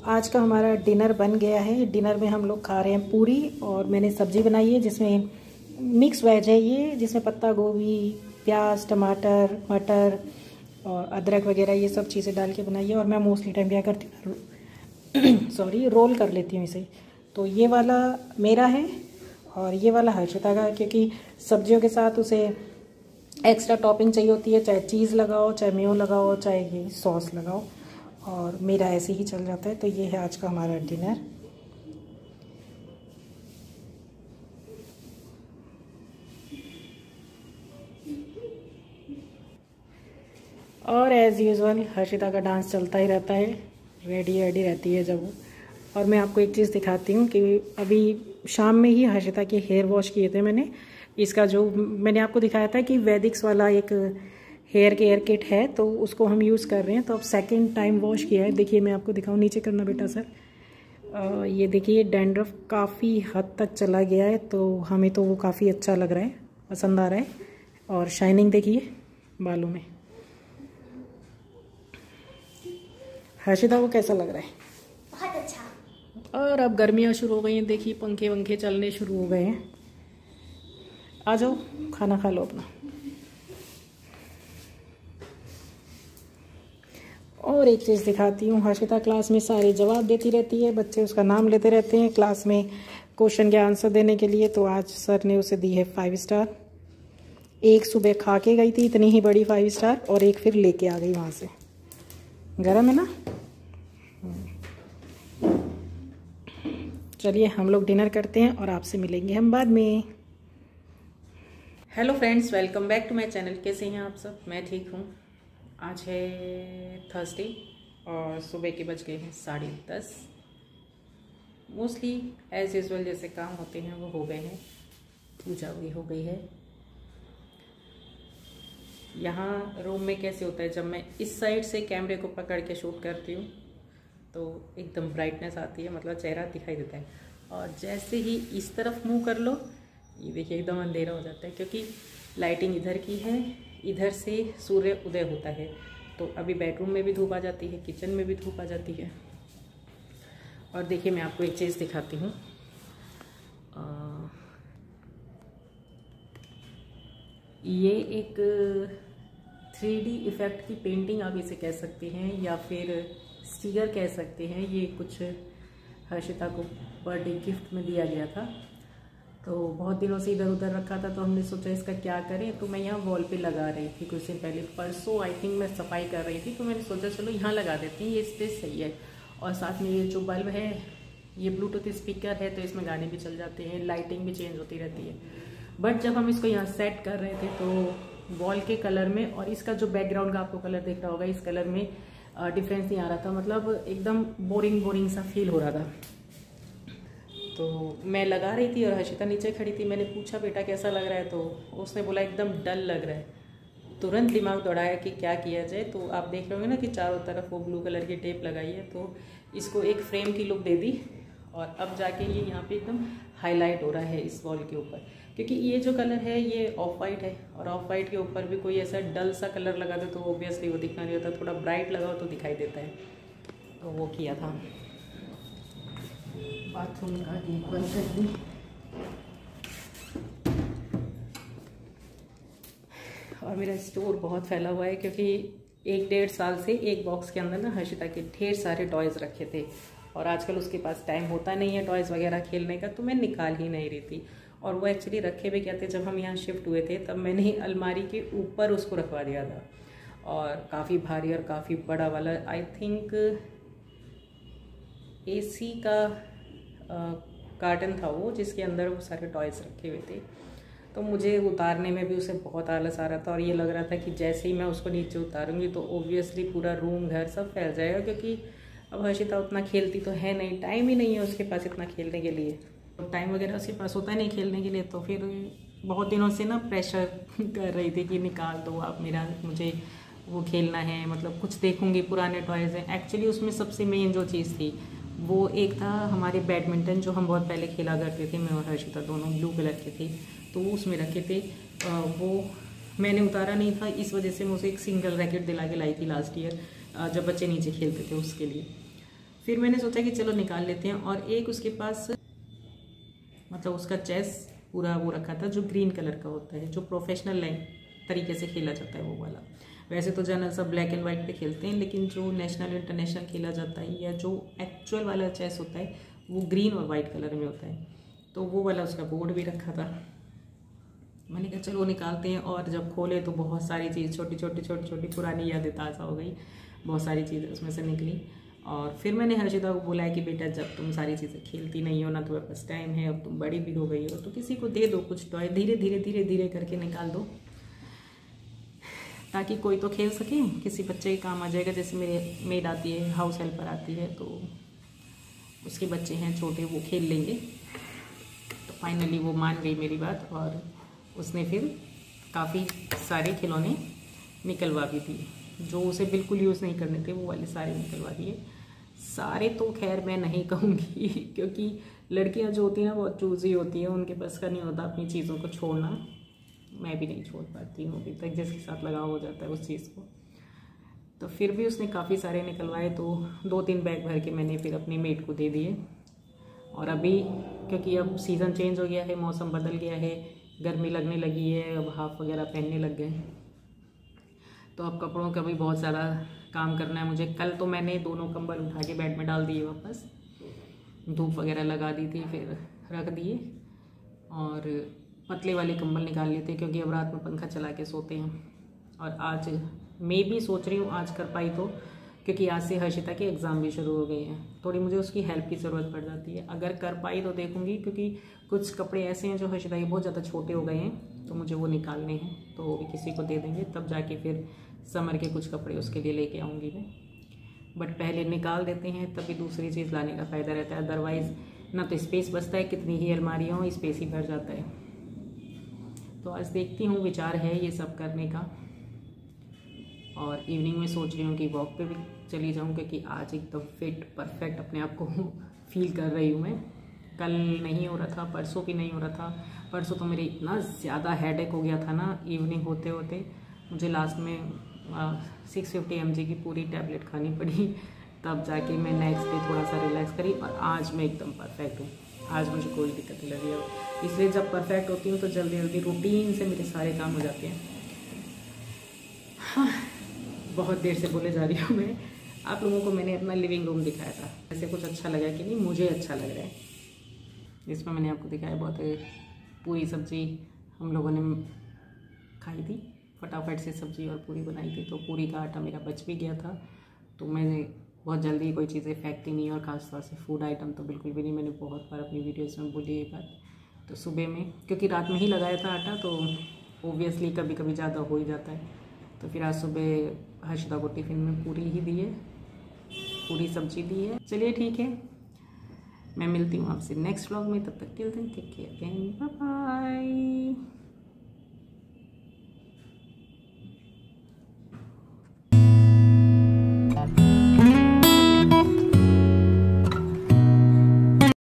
आज का हमारा डिनर बन गया है। डिनर में हम लोग खा रहे हैं पूरी और मैंने सब्जी बनाई है जिसमें मिक्स वेज है ये, जिसमें पत्ता गोभी, प्याज, टमाटर, मटर और अदरक वगैरह ये सब चीज़ें डाल के बनाई है। और मैं मोस्टली टाइम क्या करती हूँ सॉरी रोल कर लेती हूँ इसे। तो ये वाला मेरा है और ये वाला हर्षिता का, क्योंकि सब्जियों के साथ उसे एक्स्ट्रा टॉपिंग चाहिए होती है, चाहे चीज़ लगाओ, चाहे मेयो लगाओ, चाहे ये सॉस लगाओ, और मेरा ऐसे ही चल जाता है। तो ये है आज का हमारा डिनर। और एज़ यूजुअल हर्षिता का डांस चलता ही रहता है, रेडी रहती है जब वो। और मैं आपको एक चीज़ दिखाती हूँ कि अभी शाम में ही हर्षिता के हेयर वॉश किए थे मैंने। इसका जो मैंने आपको दिखाया था कि वैदिक्स वाला एक हेयर केयर किट है, तो उसको हम यूज़ कर रहे हैं। तो अब सेकंड टाइम वॉश किया है। देखिए मैं आपको दिखाऊँ, नीचे करना बेटा सर। ये देखिए डैंड्रफ काफ़ी हद तक चला गया है, तो हमें तो वो काफ़ी अच्छा लग रहा है, पसंद आ रहा है। और शाइनिंग देखिए बालों में। हर्षिता को कैसा लग रहा है? बहुत अच्छा। और अब गर्मियाँ शुरू हो गई हैं, देखिए पंखे वंखे चलने शुरू हो गए हैं। आ जाओ खाना खा लो अपना। और एक चीज़ दिखाती हूँ, हर्षिता क्लास में सारे जवाब देती रहती है, बच्चे उसका नाम लेते रहते हैं क्लास में क्वेश्चन के आंसर देने के लिए। तो आज सर ने उसे दी है 5 स्टार। एक सुबह खा के गई थी इतनी ही बड़ी 5 स्टार, और एक फिर लेके आ गई वहाँ से। गरम है ना? चलिए हम लोग डिनर करते हैं और आपसे मिलेंगे हम बाद में। Hello friends, welcome back to my channel. कैसे हैं आप सब? मैं ठीक हूँ। आज है थर्सडे और सुबह के बज गए हैं 10:30। मोस्टली एज यूजुअल जैसे काम होते हैं वो हो गए हैं, पूजा भी हो गई है। यहाँ रूम में कैसे होता है, जब मैं इस साइड से कैमरे को पकड़ के शूट करती हूँ तो एकदम ब्राइटनेस आती है, मतलब चेहरा दिखाई देता है। और जैसे ही इस तरफ मुंह कर लो, ये देखिए एकदम अंधेरा हो जाता है, क्योंकि लाइटिंग इधर की है, इधर से सूर्य उदय होता है। तो अभी बेडरूम में भी धूप आ जाती है, किचन में भी धूप आ जाती है। और देखिए मैं आपको एक चीज़ दिखाती हूँ। ये एक 3D इफ़ेक्ट की पेंटिंग आप इसे कह सकते हैं, या फिर स्टिकर कह सकते हैं। ये कुछ हर्षिता को बर्थडे गिफ्ट में दिया गया था, तो बहुत दिनों से इधर उधर रखा था, तो हमने सोचा इसका क्या करें। तो मैं यहाँ वॉल पे लगा रही थी कुछ दिन पहले, परसों आई थिंक मैं सफाई कर रही थी, तो मैंने सोचा चलो यहाँ लगा देती हैं, ये स्पेस सही है। और साथ में ये जो बल्ब है ये ब्लूटूथ स्पीकर है, तो इसमें गाने भी चल जाते हैं, लाइटिंग भी चेंज होती रहती है। बट जब हम इसको यहाँ सेट कर रहे थे तो वॉल के कलर में और इसका जो बैकग्राउंड का आपको कलर दिख रहा होगा, इस कलर में डिफरेंस नहीं आ रहा था, मतलब एकदम बोरिंग सा फील हो रहा था। तो मैं लगा रही थी और हर्षिता नीचे खड़ी थी। मैंने पूछा बेटा कैसा लग रहा है, तो उसने बोला एकदम डल लग रहा है। तुरंत दिमाग दौड़ाया कि क्या किया जाए। तो आप देख रहे होंगे ना कि चारों तरफ वो ब्लू कलर की टेप लगाई है, तो इसको एक फ्रेम की लुक दे दी। और अब जाके ये यहाँ पे एकदम हाईलाइट हो रहा है इस वॉल के ऊपर, क्योंकि ये जो कलर है ये ऑफ वाइट है, और ऑफ वाइट के ऊपर भी कोई ऐसा डल सा कलर लगा दे तो ऑब्वियसली वो दिखना नहीं होता, थोड़ा ब्राइट लगाओ तो दिखाई देता है। तो वो किया था। बाथरूम का गेट बंद कर दी। और मेरा स्टोर बहुत फैला हुआ है, क्योंकि 1-1.5 साल से एक बॉक्स के अंदर ना हर्षिता के ढेर सारे टॉयज़ रखे थे, और आजकल उसके पास टाइम होता नहीं है टॉयज़ वगैरह खेलने का, तो मैं निकाल ही नहीं रही थी। और वो एक्चुअली रखे भी क्या थे, जब हम यहाँ शिफ्ट हुए थे तब मैंने अलमारी के ऊपर उसको रखवा दिया था। और काफ़ी भारी और काफ़ी बड़ा वाला, आई थिंक AC का कार्टन था वो, जिसके अंदर वो सारे टॉयज़ रखे हुए थे। तो मुझे उतारने में भी उसे बहुत आलस आ रहा था, और ये लग रहा था कि जैसे ही मैं उसको नीचे उतारूंगी तो ओब्वियसली पूरा रूम घर सब फैल जाएगा, क्योंकि अब हर्षिता उतना खेलती तो है नहीं, टाइम ही नहीं है उसके पास इतना खेलने के लिए। तो टाइम वगैरह उसके पास होता है नहीं खेलने के लिए, तो फिर बहुत दिनों से ना प्रेशर कर रही थी कि निकाल दो आप मेरा, मुझे वो खेलना है, मतलब कुछ देखूंगी पुराने टॉयज़ हैं। एक्चुअली उसमें सबसे मेन जो चीज़ थी वो एक था हमारे बैडमिंटन, जो हम बहुत पहले खेला करते थे, मैं और हर्षिता दोनों, ब्लू कलर के थे, तो वो उसमें रखे थे। वो मैंने उतारा नहीं था, इस वजह से मैं उसे एक सिंगल रैकेट दिला के लाई थी लास्ट ईयर, जब बच्चे नीचे खेलते थे उसके लिए। फिर मैंने सोचा कि चलो निकाल लेते हैं। और एक उसके पास मतलब उसका चेस पूरा वो रखा था जो ग्रीन कलर का होता है, जो प्रोफेशनल तरीके से खेला जाता है वो वाला। वैसे तो जनरल सब ब्लैक एंड वाइट पे खेलते हैं, लेकिन जो नेशनल इंटरनेशनल खेला जाता है या जो एक्चुअल वाला चेस होता है वो ग्रीन और वाइट कलर में होता है। तो वो वाला उसका बोर्ड भी रखा था। मैंने कहा चलो निकालते हैं। और जब खोले तो बहुत सारी चीज़ छोटी छोटी पुरानी यादें ताज़ा हो गई, बहुत सारी चीज़ें उसमें से निकली। और फिर मैंने हर्षिता को बोला है कि बेटा जब तुम सारी चीज़ें खेलती नहीं हो ना, तुम्हारे पास टाइम है, अब तुम बड़ी भी हो गई हो, तो किसी को दे दो कुछ टॉय, धीरे धीरे करके निकाल दो, ताकि कोई तो खेल सके, किसी बच्चे के काम आ जाएगा। जैसे मेरे मेड आती है, हाउस हेल्पर आती है, तो उसके बच्चे हैं छोटे, वो खेल लेंगे। तो फाइनली वो मान गई मेरी बात और उसने फिर काफ़ी सारे खिलौने निकलवा भी दिए। जो उसे बिल्कुल यूज़ नहीं करने थे वो वाले सारे निकलवा दिए। सारे तो खैर मैं नहीं कहूँगी क्योंकि लड़कियां जो होती हैं ना बहुत चूज़ी होती हैं, उनके बस का नहीं होता अपनी चीज़ों को छोड़ना। मैं भी नहीं छोड़ पाती हूँ अभी तक, जिसके साथ लगाव हो जाता है उस चीज़ को। तो फिर भी उसने काफ़ी सारे निकलवाए, तो 2-3 बैग भर के मैंने फिर अपनी मेड को दे दिए। और अभी क्योंकि अब सीज़न चेंज हो गया है, मौसम बदल गया है, गर्मी लगने लगी है, अब हाफ वगैरह पहनने लग गए, तो अब कपड़ों का भी बहुत ज़्यादा काम करना है मुझे। कल तो मैंने दोनों कंबल उठा के बेड में डाल दिए वापस, धूप वगैरह लगा दी थी, फिर रख दिए। और पतले वाले कंबल निकाल लेते क्योंकि अब रात में पंखा चला के सोते हैं। और आज मैं भी सोच रही हूँ आज कर पाई तो, क्योंकि आज से हर्षिता के एग्ज़ाम भी शुरू हो गए हैं, थोड़ी मुझे उसकी हेल्प की ज़रूरत पड़ जाती है। अगर कर पाई तो देखूँगी, क्योंकि कुछ कपड़े ऐसे हैं जो हर्षिता के बहुत ज़्यादा छोटे हो गए हैं, तो मुझे वो निकालने हैं, तो वो भी किसी को दे देंगे, तब जाके फिर समर के कुछ कपड़े उसके लिए लेके आऊँगी मैं। बट पहले निकाल देते हैं, तभी दूसरी चीज़ लाने का फ़ायदा रहता है। अदरवाइज़ ना तो स्पेस बचता है, कितनी ही अलमारियाँ हो स्पेस ही भर जाता है। तो आज देखती हूँ, विचार है ये सब करने का। और इवनिंग में सोच रही हूँ कि वॉक पे भी चली जाऊँ, क्योंकि आज एकदम फिट परफेक्ट अपने आप को फील कर रही हूँ मैं। कल नहीं हो रहा था, परसों भी नहीं हो रहा था। परसों तो मेरे इतना ज़्यादा हेडेक हो गया था ना, इवनिंग होते होते मुझे लास्ट में 650 mg की पूरी टैबलेट खानी पड़ी, तब जाके मैं नेक्स्ट डे थोड़ा सा रिलैक्स करी। और आज मैं एकदम परफेक्ट हूँ, आज मुझे कोई दिक्कत नहीं लगी है। इसलिए जब परफेक्ट होती हूँ तो जल्दी जल्दी रूटीन से मेरे सारे काम हो जाते हैं। हाँ, बहुत देर से बोले जा रही हूँ मैं। आप लोगों को मैंने अपना लिविंग रूम दिखाया था, ऐसे कुछ अच्छा लगा कि नहीं? मुझे अच्छा लग रहा है। इसमें मैंने आपको दिखाया बहुत पूरी सब्ज़ी हम लोगों ने खाई थी, फटाफट से सब्ज़ी और पूरी बनाई थी, तो पूरी का आटा मेरा बच भी गया था। तो मैंने बहुत जल्दी कोई चीज़ें फेंकती नहीं, और ख़ासतौर से फूड आइटम तो बिल्कुल भी नहीं। मैंने बहुत बार अपनी वीडियोस में बोली ये बात। तो सुबह में क्योंकि रात में ही लगाया था आटा, तो ओबियसली कभी कभी ज़्यादा हो ही जाता है। तो फिर आज सुबह हर्षिता को टिफ़िन में पूरी ही दी है, पूरी सब्जी दी है। चलिए ठीक है, मैं मिलती हूँ आपसे नेक्स्ट व्लॉग में। तब तक के लिए टेक केयर, बाय बाय।